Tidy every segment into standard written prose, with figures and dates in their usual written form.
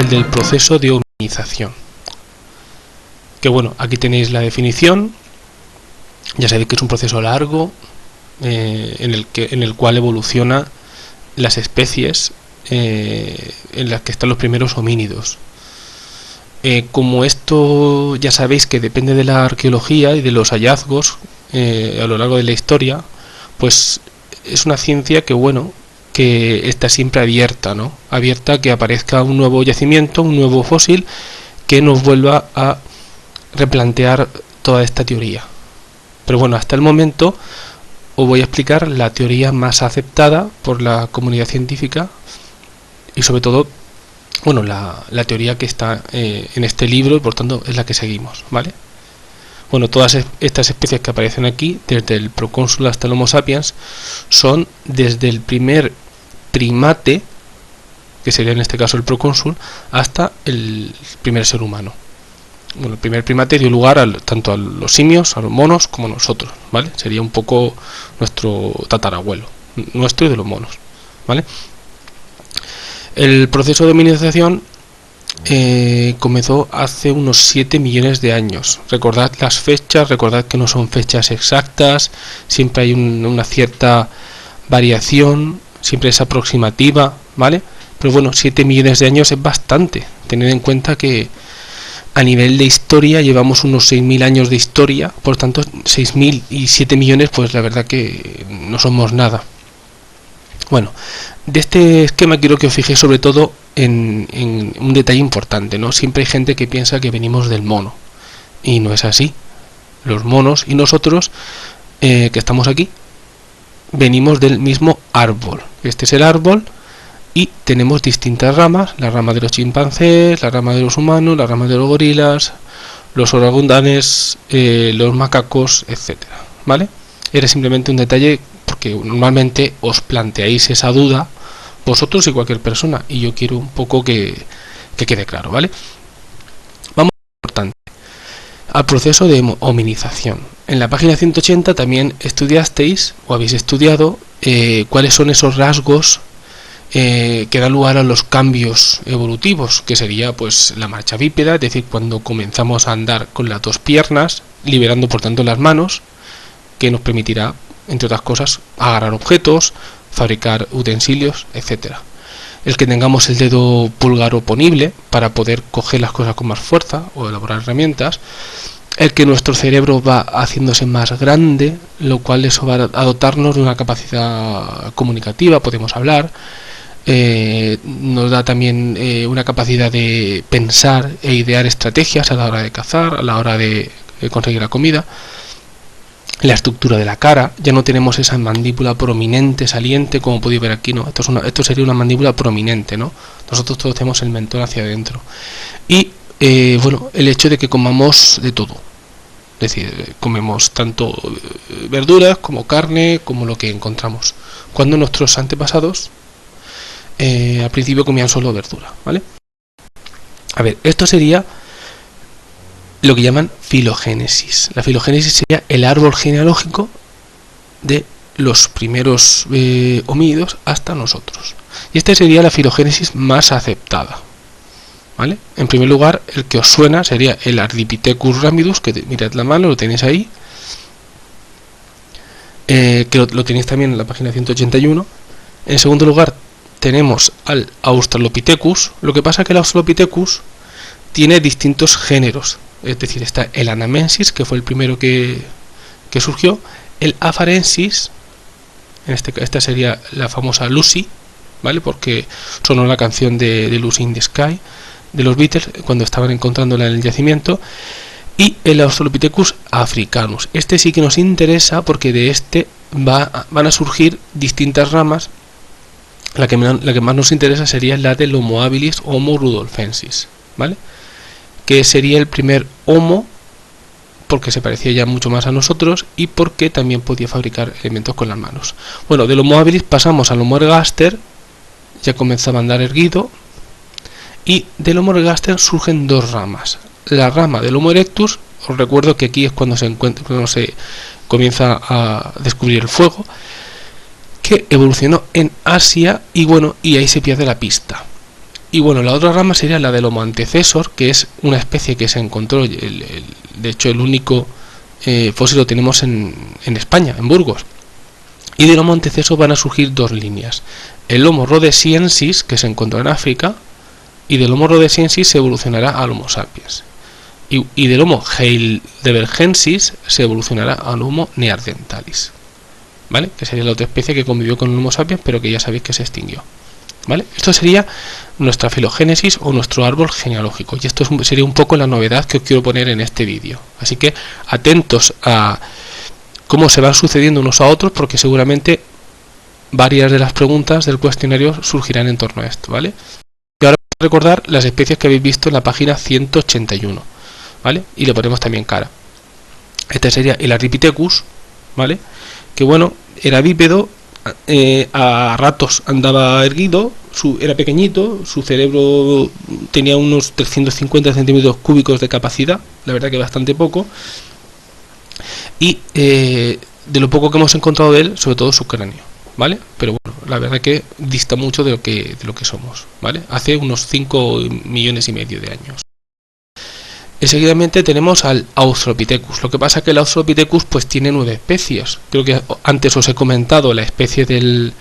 el del proceso de hominización. Que bueno, aquí tenéis la definición. Ya sabéis que es un proceso largo en el cual evoluciona las especies en las que están los primeros homínidos. Como esto ya sabéis que depende de la arqueología y de los hallazgos a lo largo de la historia, pues es una ciencia que bueno, que está siempre abierta, ¿no? Abierta a que aparezca un nuevo yacimiento, un nuevo fósil que nos vuelva a replantear toda esta teoría. Pero bueno, hasta el momento os voy a explicar la teoría más aceptada por la comunidad científica y sobre todo, bueno, la teoría que está en este libro y por tanto es la que seguimos, ¿vale? Bueno, todas estas especies que aparecen aquí, desde el procónsul hasta el Homo sapiens, son desde el primer primate, que sería en este caso el procónsul, hasta el primer ser humano. Bueno, el primer primate dio lugar tanto a los simios, a los monos, como a nosotros, ¿vale? Sería un poco nuestro tatarabuelo, nuestro y de los monos, ¿vale? El proceso de hominización comenzó hace unos 7 millones de años. Recordad las fechas, recordad que no son fechas exactas, siempre hay una cierta variación, siempre es aproximativa, ¿vale? Pero bueno, 7 millones de años es bastante, tened en cuenta que a nivel de historia llevamos unos 6.000 años de historia, por tanto 6.000 y 7 millones pues la verdad que no somos nada. Bueno, de este esquema quiero que os fijéis sobre todo en un detalle importante, ¿no? Siempre hay gente que piensa que venimos del mono y no es así. Los monos y nosotros que estamos aquí venimos del mismo árbol. Este es el árbol y tenemos distintas ramas, la rama de los chimpancés, la rama de los humanos, la rama de los gorilas, los orangutanes, los macacos, etcétera, ¿vale? Era simplemente un detalle porque normalmente os planteáis esa duda vosotros y cualquier persona y yo quiero un poco que quede claro, ¿vale? Vamos a lo importante, al proceso de hominización. En la página 180 también estudiasteis o habéis estudiado cuáles son esos rasgos que dan lugar a los cambios evolutivos, que sería pues la marcha bípeda, es decir, cuando comenzamos a andar con las dos piernas, liberando por tanto las manos, que nos permitirá, entre otras cosas, agarrar objetos, fabricar utensilios, etcétera. El que tengamos el dedo pulgar oponible para poder coger las cosas con más fuerza o elaborar herramientas. El que nuestro cerebro va haciéndose más grande, lo cual eso va a dotarnos de una capacidad comunicativa, podemos hablar. Nos da también una capacidad de pensar e idear estrategias a la hora de cazar, a la hora de conseguir la comida. La estructura de la cara, ya no tenemos esa mandíbula prominente, saliente, como podéis ver aquí, ¿no? Esto sería una mandíbula prominente, ¿no? Nosotros todos tenemos el mentón hacia adentro. Y, bueno, el hecho de que comamos de todo. Es decir, comemos tanto verduras como carne, como lo que encontramos. Cuando nuestros antepasados, al principio comían solo verdura, ¿vale? A ver, esto sería lo que llaman filogénesis. La filogénesis sería el árbol genealógico de los primeros homínidos hasta nosotros. Y esta sería la filogénesis más aceptada, ¿vale? En primer lugar, el que os suena sería el Ardipithecus ramidus, que mirad la mano, lo tenéis ahí, que lo tenéis también en la página 181. En segundo lugar, tenemos al Australopithecus. Lo que pasa es que el Australopithecus tiene distintos géneros. Es decir, está el Anamensis, que fue el primero que surgió, el Afarensis, esta sería la famosa Lucy, ¿vale? Porque sonó la canción de Lucy in the Sky de los Beatles cuando estaban encontrándola en el yacimiento, y el Australopithecus africanus. Este sí que nos interesa porque de este van a surgir distintas ramas. La que más nos interesa sería la del Homo habilis o Homo rudolfensis, ¿vale? Que sería el primer Homo, porque se parecía ya mucho más a nosotros y porque también podía fabricar elementos con las manos. Bueno, del Homo habilis pasamos al Homo ergaster, ya comenzaba a andar erguido, y del Homo ergaster surgen dos ramas. La rama del Homo erectus, os recuerdo que aquí es cuando se comienza a descubrir el fuego, que evolucionó en Asia y bueno, y ahí se pierde la pista. Y bueno, la otra rama sería la del Homo antecesor, que es una especie que se encontró, de hecho el único fósil lo tenemos en España, en Burgos. Y del Homo antecesor van a surgir dos líneas. El Homo rhodesiensis, que se encontró en África, y del Homo rhodesiensis se evolucionará al Homo sapiens. Y del Homo heidelbergensis se evolucionará al Homo neanderthalis, ¿vale? Que sería la otra especie que convivió con el Homo sapiens, pero que ya sabéis que se extinguió, ¿vale? Esto sería nuestra filogénesis o nuestro árbol genealógico, y esto sería un poco la novedad que os quiero poner en este vídeo. Así que atentos a cómo se van sucediendo unos a otros, porque seguramente varias de las preguntas del cuestionario surgirán en torno a esto, ¿vale? Y ahora vamos a recordar las especies que habéis visto en la página 181, ¿vale? Y le ponemos también cara. Este sería el Ardipithecus, ¿vale? Que bueno, era bípedo, a ratos andaba erguido, era pequeñito, su cerebro tenía unos 350 centímetros cúbicos de capacidad, la verdad que bastante poco, y de lo poco que hemos encontrado de él, sobre todo su cráneo, ¿vale? Pero bueno, la verdad que dista mucho de lo que somos, ¿vale? Hace unos 5 millones y medio de años. Seguidamente tenemos al Australopithecus. Lo que pasa es que el Australopithecus pues tiene 9 especies. Creo que antes os he comentado la especie del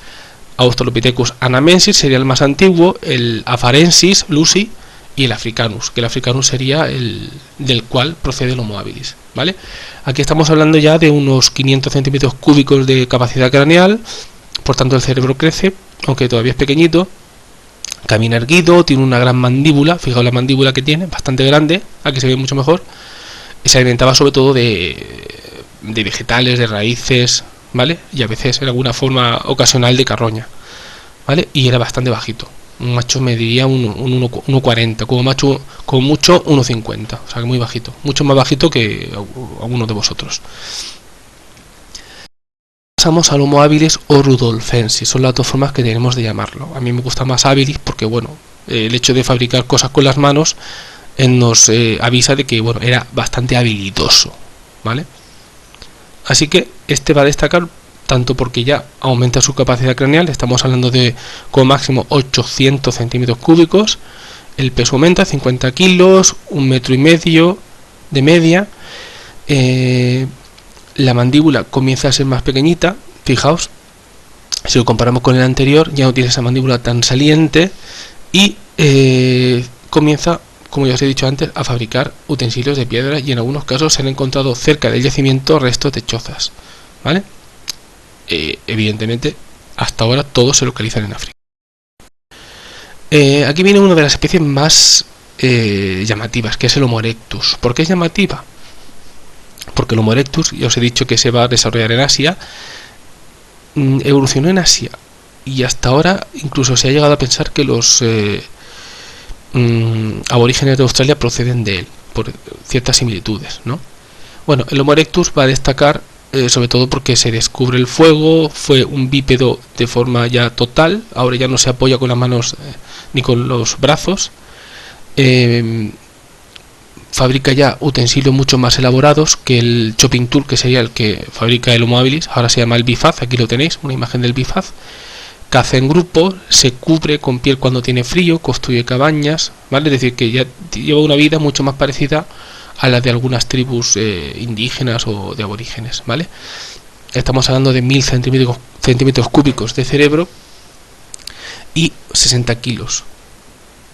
Australopithecus anamensis, sería el más antiguo, el Afarensis, Lucy, y el Africanus, que el Africanus sería el del cual procede el Homo habilis, ¿vale? Aquí estamos hablando ya de unos 500 centímetros cúbicos de capacidad craneal, por tanto el cerebro crece, aunque todavía es pequeñito. Camina erguido, tiene una gran mandíbula, fijaos la mandíbula que tiene, bastante grande, aquí se ve mucho mejor, y se alimentaba sobre todo de vegetales, de raíces, ¿vale? Y a veces en alguna forma ocasional de carroña, ¿vale? Y era bastante bajito, un macho mediría un 1,40, como mucho 1,50, o sea que muy bajito, mucho más bajito que alguno de vosotros. Pasamos al Homo habilis o rudolfensis, son las dos formas que tenemos de llamarlo. A mí me gusta más habilis porque bueno, el hecho de fabricar cosas con las manos nos avisa de que bueno, era bastante habilidoso, ¿vale? Así que este va a destacar tanto porque ya aumenta su capacidad craneal, estamos hablando de como máximo 800 centímetros cúbicos, el peso aumenta a 50 kilos, 1,5 metros de media, la mandíbula comienza a ser más pequeñita, fijaos, si lo comparamos con el anterior ya no tiene esa mandíbula tan saliente y comienza, como ya os he dicho antes, a fabricar utensilios de piedra, y en algunos casos se han encontrado cerca del yacimiento restos de chozas, ¿vale? Evidentemente hasta ahora todos se localizan en África. Aquí viene una de las especies más llamativas, que es el Homo erectus. ¿Por qué es llamativa? Porque el Homo erectus, ya os he dicho que se va a desarrollar en Asia, evolucionó en Asia, y hasta ahora incluso se ha llegado a pensar que los aborígenes de Australia proceden de él, por ciertas similitudes, ¿no? Bueno, el Homo erectus va a destacar sobre todo porque se descubre el fuego, fue un bípedo de forma ya total, ahora ya no se apoya con las manos ni con los brazos, fabrica ya utensilios mucho más elaborados que el chopping tool, que sería el que fabrica el Homo habilis, ahora se llama el bifaz, aquí lo tenéis, una imagen del bifaz. Caza en grupo, se cubre con piel cuando tiene frío, construye cabañas, ¿vale? Es decir, que ya lleva una vida mucho más parecida a la de algunas tribus indígenas o de aborígenes, ¿vale? Estamos hablando de 1000 centímetros cúbicos de cerebro y 60 kilos.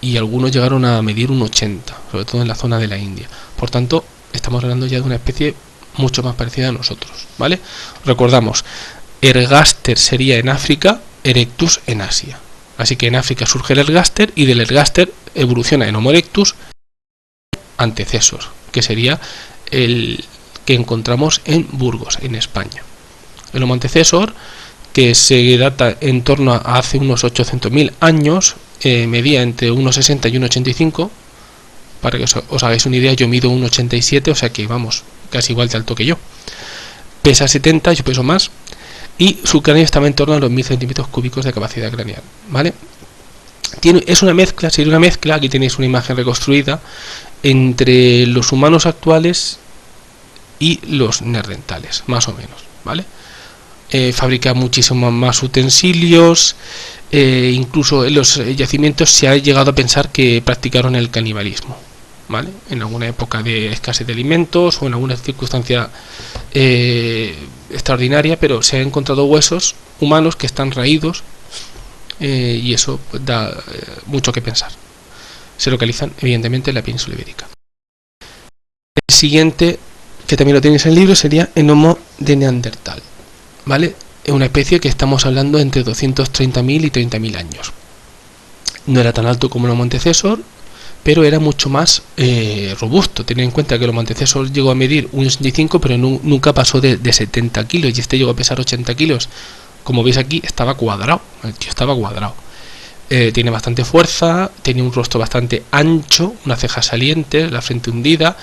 Y algunos llegaron a medir un 80, sobre todo en la zona de la India. Por tanto, estamos hablando ya de una especie mucho más parecida a nosotros, ¿vale? Recordamos, Ergaster sería en África, Erectus en Asia. Así que en África surge el Ergaster y del Ergaster evoluciona en Homo erectus antecesor, que sería el que encontramos en Burgos, en España. El Homo antecesor, que se data en torno a hace unos 800.000 años, medía entre 1,60 y 1,85. Para que os hagáis una idea, yo mido 1,87, o sea que vamos, casi igual de alto que yo. Pesa 70, yo peso más, y su cráneo estaba en torno a los 1000 centímetros cúbicos de capacidad craneal, ¿vale? Es una mezcla, sería una mezcla, aquí tenéis una imagen reconstruida, entre los humanos actuales y los neandertales, más o menos, ¿vale? fabrica muchísimos más utensilios, incluso en los yacimientos se ha llegado a pensar que practicaron el canibalismo, ¿vale? En alguna época de escasez de alimentos o en alguna circunstancia extraordinaria, pero se han encontrado huesos humanos que están raídos, y eso pues, da mucho que pensar. Se localizan evidentemente en la península ibérica. El siguiente, que también lo tenéis en el libro, sería el Homo de Neandertal, ¿vale? Es una especie que estamos hablando entre 230.000 y 30.000 años. No era tan alto como el Homo antecesor, pero era mucho más robusto. Tened en cuenta que el Homo antecesor llegó a medir 1,65, pero nunca pasó de 70 kilos, y este llegó a pesar 80 kilos. Como veis aquí, estaba cuadrado, el tío estaba cuadrado. Tiene bastante fuerza, tiene un rostro bastante ancho, unas cejas salientes, la frente hundida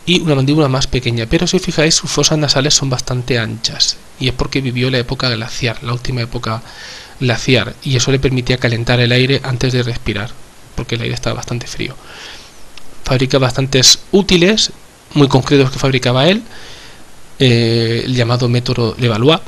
y una mandíbula más pequeña, pero si os fijáis sus fosas nasales son bastante anchas, y es porque vivió la época glaciar, la última época glaciar, y eso le permitía calentar el aire antes de respirar, porque el aire estaba bastante frío. Fabrica bastantes útiles muy concretos que fabricaba él, el llamado método Levallois,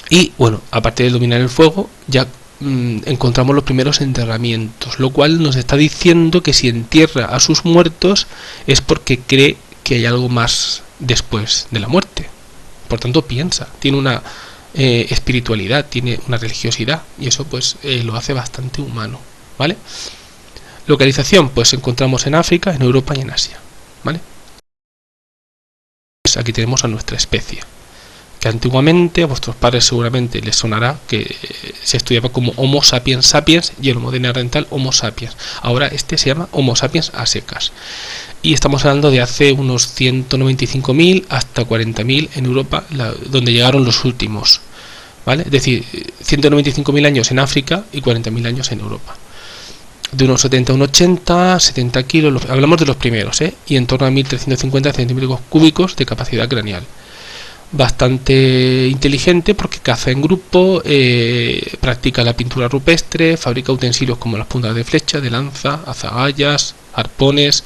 y bueno, aparte de dominar el fuego, ya encontramos los primeros enterramientos, lo cual nos está diciendo que si entierra a sus muertos es porque cree que hay algo más después de la muerte. Por tanto, piensa, tiene una espiritualidad, tiene una religiosidad, y eso pues lo hace bastante humano, ¿vale? Localización, pues encontramos en África, en Europa y en Asia, ¿vale? Pues aquí tenemos a nuestra especie, que antiguamente a vuestros padres seguramente les sonará que se estudiaba como Homo sapiens sapiens y el Homo de Neandertal Homo sapiens. Ahora este se llama Homo sapiens a secas. Y estamos hablando de hace unos 195.000 hasta 40.000 en Europa, donde llegaron los últimos, ¿vale? Es decir, 195.000 años en África y 40.000 años en Europa. De unos 70 a unos 80, 70 kilos, hablamos de los primeros, y en torno a 1.350 centímetros cúbicos de capacidad craneal. Bastante inteligente porque caza en grupo, practica la pintura rupestre, fabrica utensilios como las puntas de flecha, de lanza, azagallas, arpones,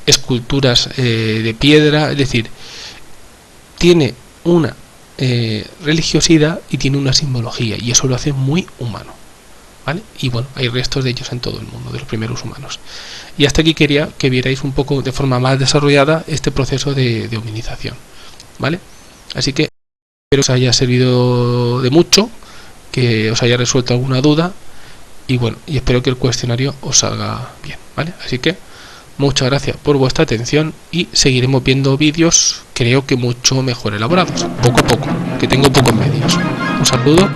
esculturas de piedra, es decir, tiene una religiosidad y tiene una simbología, y eso lo hace muy humano, ¿vale? Y bueno, hay restos de ellos en todo el mundo, de los primeros humanos. Y hasta aquí quería que vierais un poco de forma más desarrollada este proceso de hominización, ¿vale? Así que espero que os haya servido de mucho, que os haya resuelto alguna duda, y bueno, y espero que el cuestionario os salga bien, ¿vale? Así que muchas gracias por vuestra atención y seguiremos viendo vídeos, creo que mucho mejor elaborados, poco a poco, que tengo pocos medios. Un saludo.